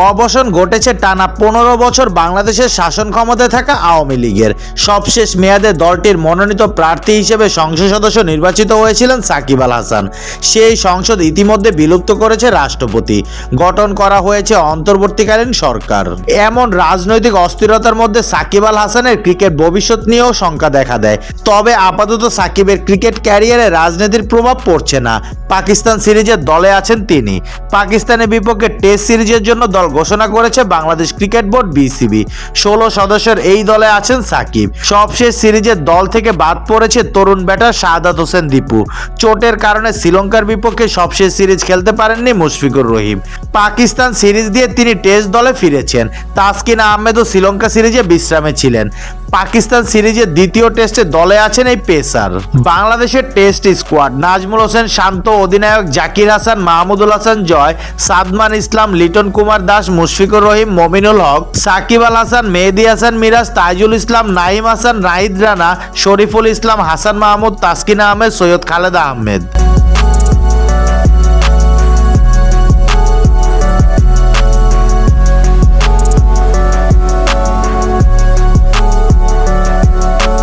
অবসান ঘটেছে টানা 15 বছর বাংলাদেশের শাসন ক্ষমতায় থাকা আওয়ামী লীগের। সবশেষ মেয়াদে দলটির মনোনীত প্রার্থী হিসেবে সংসদ সদস্য নির্বাচিত হয়েছিলেন সাকিব আল হাসান। সেই সংসদ ইতিমধ্যে বিলুপ্ত করেছে রাষ্ট্রপতি, গঠন করা হয়েছে অন্তর্বর্তীকালীন সরকার। এমন রাজনৈতিক অস্থিরতার মধ্যে সাকিব আল হাসানের ক্রিকেট ভবিষ্যৎ নিয়েও শঙ্কা দেখা দেয়। তবে আপাতত সাকিবের ক্রিকেট ক্যারিয়ারে রাজনীতির প্রভাব পড়ছে না। পাকিস্তান সিরিজের দলে আছেন তিনি। পাকিস্তানের বিপক্ষে টেস্ট সিরিজের জন্য দল ঘোষণা করেছে বাংলাদেশ ক্রিকেট বোর্ড বিসিবি। 16 সদস্যের এই দলে আছেন সাকিব। সবশেষ সিরিজের দল থেকে বাদ পড়েছে তরুণ ব্যাটার শাহাদাত হোসেন দীপু। চোটের কারণে শ্রীলঙ্কার বিপক্ষে সবশেষ সিরিজ খেলতে পারেননি মুশফিকুর রহিম। পাকিস্তান সিরিজ দিয়ে তিনি টেস্ট দলে ফিরেছেন। তাসকিন আহমেদও শ্রীলঙ্কা সিরিজে বিশ্রামে ছিলেন। পাকিস্তান সিরিজের দ্বিতীয় টেস্টে দলে আছেন এই পেসার। বাংলাদেশের টেস্ট স্কোয়াড: নাজমুল হোসেন শান্ত, অধিনায়ক জাকির হাসান, মাহমুদুল হাসান জয়, সাদমান ইসলাম, লিটন কুমার দাস, মুশফিকুর রহিম, মমিনুল হক, সাকিব আল হাসান, মেহেদী হাসান মিরাজ, তাইজুল ইসলাম, নাইম হাসান, নাহিদ রানা, শরীফুল ইসলাম, হাসান মাহমুদ, তাসকিন আহমেদ, সৈয়দ খালেদ আহমেদ।